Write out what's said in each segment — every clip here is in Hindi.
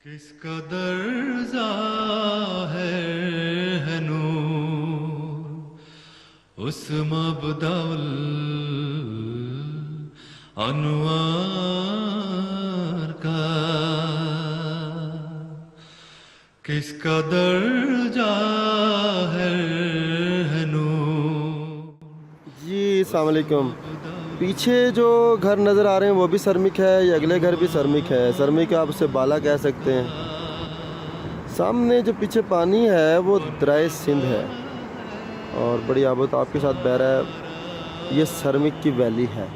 किसका दर्जा है नूर उस मबदाउल अनवार का, किसका दर्जा है नूर। जी अस्सलाम वालेकुम। पीछे जो घर नज़र आ रहे हैं वो भी सरमिक है, ये अगले घर भी सरमिक है। सरमिक आप उसे बाला कह सकते हैं। सामने जो पीछे पानी है वो दरिया सिंध है और बड़ी आबोताब के साथ बह रहा है। ये सरमिक की वैली है।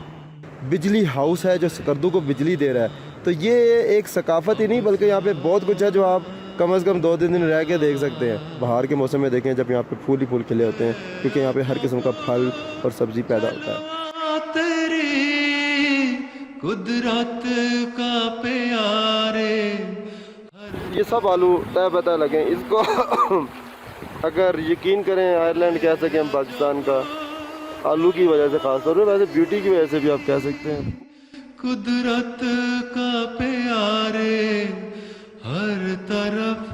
बिजली हाउस है जो स्कर्दू को बिजली दे रहा है। तो ये एक सकाफ़त ही नहीं बल्कि यहाँ पे बहुत कुछ है जो आप कम से कम 2-3 दिन रह के देख सकते हैं। बाहर के मौसम में देखें जब यहाँ पे फूल ही फूल खिले होते हैं, क्योंकि यहाँ पे हर किस्म का फल और सब्ज़ी पैदा होता है। कुदरत का प्यारे ये सब आलू तय बता लगे इसको अगर यकीन करें आयरलैंड कह सकें हम पाकिस्तान का, आलू की वजह से खास तौर पर, वैसे ब्यूटी की वजह से भी आप कह सकते हैं। कुदरत का प्यारे हर तरफ,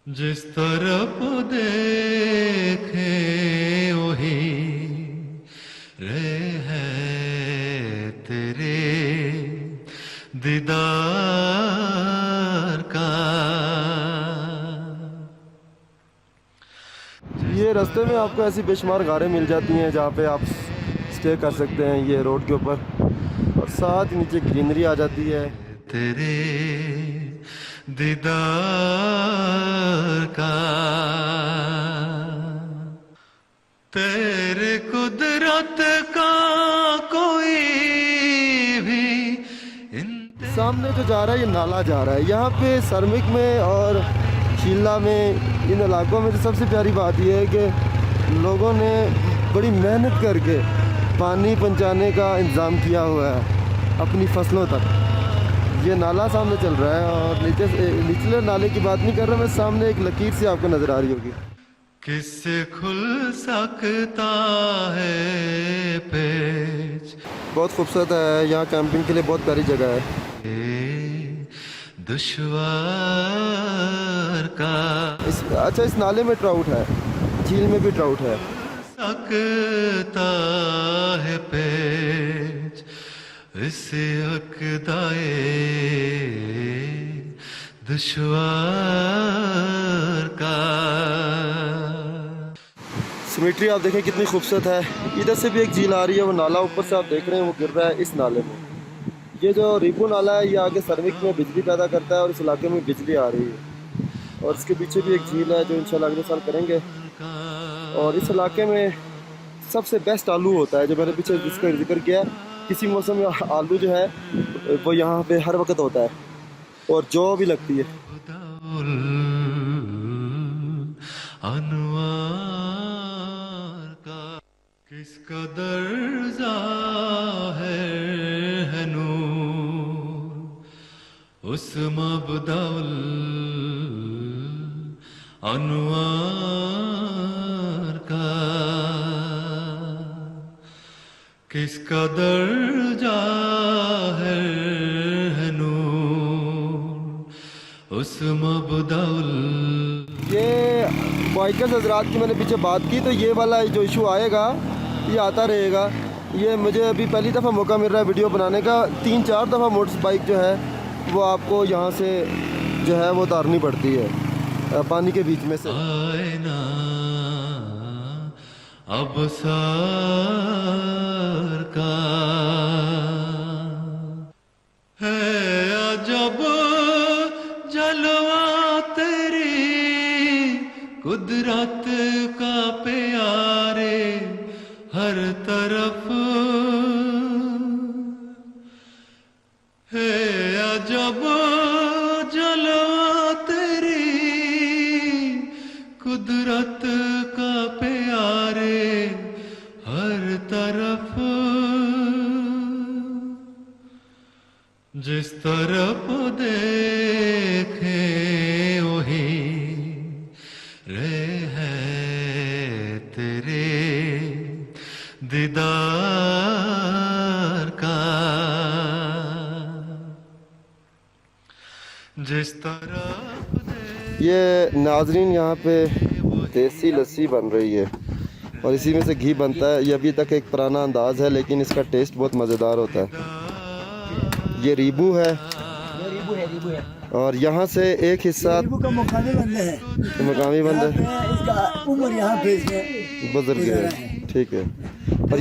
जिस तरफ देखे वही है तेरे दीदार का। ये रास्ते में आपको ऐसी बेशुमार गारें मिल जाती हैं जहाँ पे आप स्टे कर सकते हैं ये रोड के ऊपर, और साथ ही नीचे ग्रीनरी आ जाती है। तेरे दीदार का, तेरे कुदरत का कोई भी सामने जो जा रहा है ये नाला जा रहा है। यहाँ पे सरमिक में और शीला में, इन इलाकों में जो सबसे प्यारी बात यह है कि लोगों ने बड़ी मेहनत करके पानी पहुँचाने का इंतज़ाम किया हुआ है अपनी फसलों तक। ये नाला सामने चल रहा है और निचले नाले की बात नहीं कर रहा मैं, सामने एक लकीर से आपको नज़र आ रही होगी। किससे खुल सकता है पेच। बहुत खूबसूरत है, यहाँ कैंपिंग के लिए बहुत प्यारी जगह है। दुश्वार का अच्छा इस नाले में ट्राउट है, झील में भी ट्राउट है। सकता है पेच इसे अकदाए दुश्वार का। सिमेट्री आप देखें कितनी खूबसूरत है। इधर से भी एक झील आ रही है, वो नाला ऊपर से आप देख रहे हैं वो गिर रहा है इस नाले में। ये जो रिपू नाला है ये आगे सरमिक में बिजली पैदा करता है और इस इलाके में बिजली आ रही है। और इसके पीछे भी एक झील है जो इंशाल्लाह अगले साल करेंगे। और इस इलाके में सबसे बेस्ट आलू होता है, जो मैंने पीछे जिसका जिक्र किया। किसी मौसम में आलू जो है वो यहाँ पे हर वक्त होता है और जौ भी लगती है। अनवार का किसका दर्जा है नूर उस मबदाउल अनवार का, किसका दर्जा है नूर उस मबदाउल। ये बाइकर्स हजरात की मैंने पीछे बात की, तो ये वाला जो इशू आएगा ये आता रहेगा। ये मुझे अभी पहली दफ़ा मौका मिल रहा है वीडियो बनाने का। 3-4 दफ़ा मोटर बाइक जो है वो आपको यहाँ से जो है वो उतारनी पड़ती है पानी के बीच में से। आईना अब सार का है अजब जलवा तेरी कुदरत का प्यारे हर तरफ है अजब जलवा तेरी कुदरत का प्यारे हर तरफ, जिस तरफ देखे वही है तेरे दीदार का। जिस तरफ ये नाजरीन यहाँ पे देसी लस्सी बन रही है और इसी में से घी बनता है। ये अभी तक एक पुराना अंदाज है लेकिन इसका टेस्ट बहुत मज़ेदार होता है। ये रीबू है रीबू है और यहाँ से एक हिस्सा रीबू का मुकामी बंदे है, मकामी बंदा इसका उम्र यहाँ पे गुजर गया है। ठीक है। और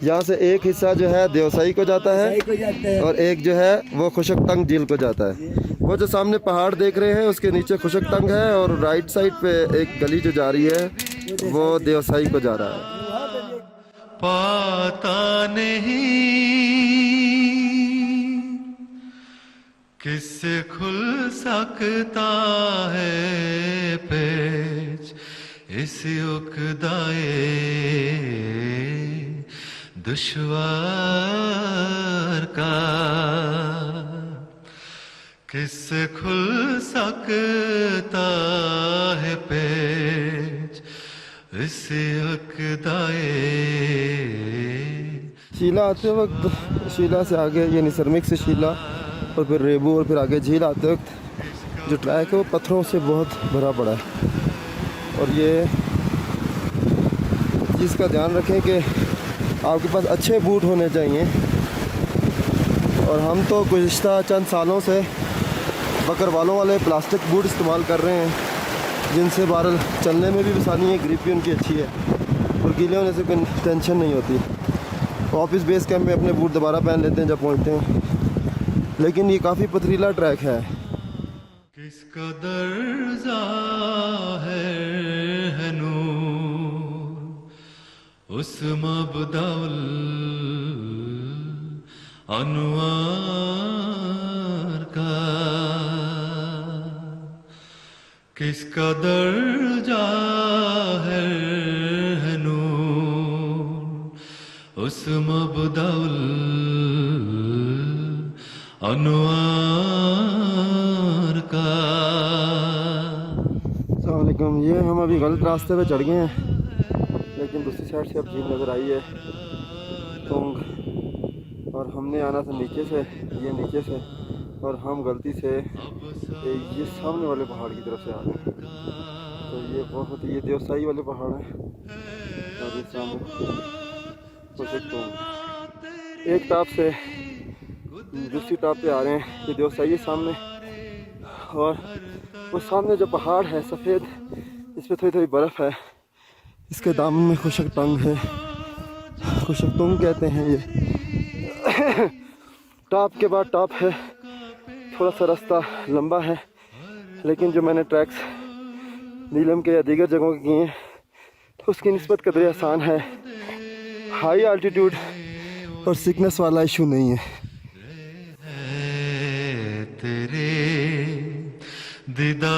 यहाँ से एक हिस्सा जो है देवसाई को जाता है और एक जो है वो खुशक तंग झील को जाता है। वो जो सामने पहाड़ देख रहे हैं उसके नीचे खुशक तंग है और राइट साइड पे एक गली जो जा रही है वो देवसाई को जा रहा है। पाता नहीं किससे खुल सकता है पेच इस उकदाए दुश्वार का, किससे खुल सकता है पेच इस उकदाए। शीला आते वक्त, शीला से आगे यानी सरमिक से शीला और फिर रेबू और फिर आगे झील आते वक्त जो ट्रैक है वो पत्थरों से बहुत भरा पड़ा है। और ये चीज़ का ध्यान रखें कि आपके पास अच्छे बूट होने चाहिए। और हम तो गुज़िश्ता चंद सालों से बकरवालों वाले प्लास्टिक बूट इस्तेमाल कर रहे हैं जिनसे बहरहाल चलने में भी आसानी है, ग्रिप भी उनकी अच्छी है और गीले होने से कोई टेंशन नहीं होती। ऑफिस बेस कैंप में अपने बूट दोबारा पहन लेते हैं जब पहुंचते हैं। लेकिन ये काफ़ी पथरीला ट्रैक है। किस कदर ज़ाहिर है नूर उस मबदाउल अनवार का, किस कदर ज़ाहिर है नूर उस मबदाउल अनवार का। अस्सलाम वालेकुम। ये हम अभी गलत रास्ते पे चढ़ गए हैं लेकिन दूसरी साइड से अब झील नज़र आई है तुंग, और हमने आना था नीचे से, ये नीचे से, और हम गलती से ये सामने वाले पहाड़ की तरफ से आ गए। तो ये बहुत, ये देवसाई वाले पहाड़ हैं और ये सामने तुंग। एक टाप से दूसरी टाप पे आ रहे हैं, ये देवसाई है सामने, और वो सामने जो पहाड़ है सफ़ेद, इस पर थोड़ी थोड़ी बर्फ़ है। इसके दामन में खुशक तंग है, खुशक तुंग कहते हैं ये। टॉप के बाद टॉप है, थोड़ा सा रास्ता लंबा है लेकिन जो मैंने ट्रैक्स नीलम के या दीगर जगहों के किए हैं तो उसकी निस्बत कदर आसान है। हाई आल्टीट्यूड और सिकनेस वाला इशू नहीं है। तेरे दीदार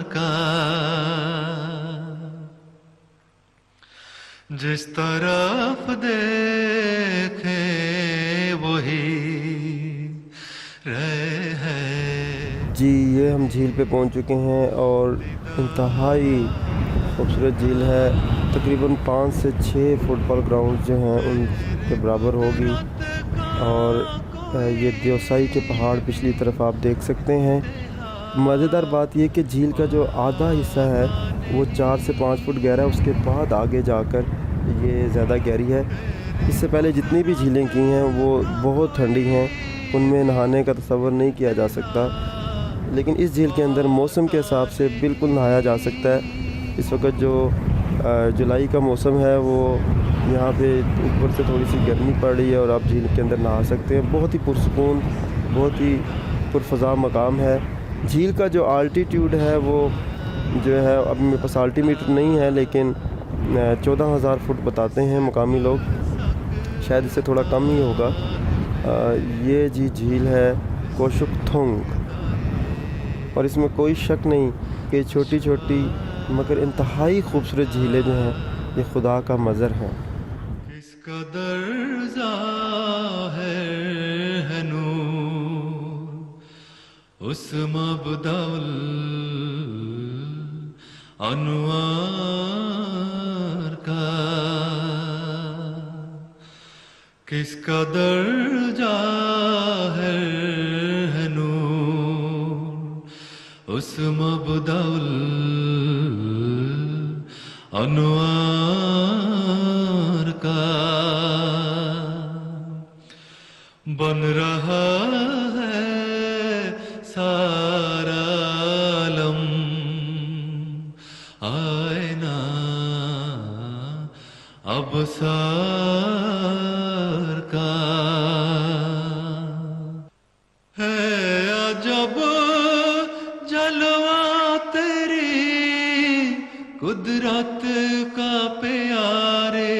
का जिस तरफ देखे वही रहे। जी ये हम झील पे पहुंच चुके हैं और इंतहाई खूबसूरत झील है। तकरीबन 5 से 6 फुटबॉल ग्राउंड जो हैं उनके बराबर होगी। और ये देवसाई के पहाड़ पिछली तरफ आप देख सकते हैं। मज़ेदार बात यह कि झील का जो आधा हिस्सा है वो 4 से 5 फुट गहरा है, उसके बाद आगे जाकर ये ज़्यादा गहरी है। इससे पहले जितनी भी झीलें की हैं वो बहुत ठंडी हैं, उनमें नहाने का तसव्वुर नहीं किया जा सकता। लेकिन इस झील के अंदर मौसम के हिसाब से बिल्कुल नहाया जा सकता है। इस वक्त जो जुलाई का मौसम है वो यहाँ पे ऊपर से थोड़ी सी गर्मी पड़ रही है और आप झील के अंदर नहा सकते हैं। बहुत ही पुरसकून, बहुत ही पुरफ़ज़ा मकाम है। झील का जो आल्टीट्यूड है वो जो है, अब मेरे पास आल्टीमीटर नहीं है लेकिन 14,000 फुट बताते हैं मकामी लोग, शायद इससे थोड़ा कम ही होगा। ये जी झील है कोशुक तुंग और इसमें कोई शक नहीं कि छोटी छोटी मगर इंतहाई खूबसूरत झीलें जो हैं ये खुदा का मज़र हैं। किस कदर ज़ाहिर है नूर उस मबदाउल अनवार का, किस कदर ज़ाहिर उस मबदाउल अनवार का बन रहा है सारा आलम आईना अबसार का है अजब जलवा तेरी कुदरत का प्यारे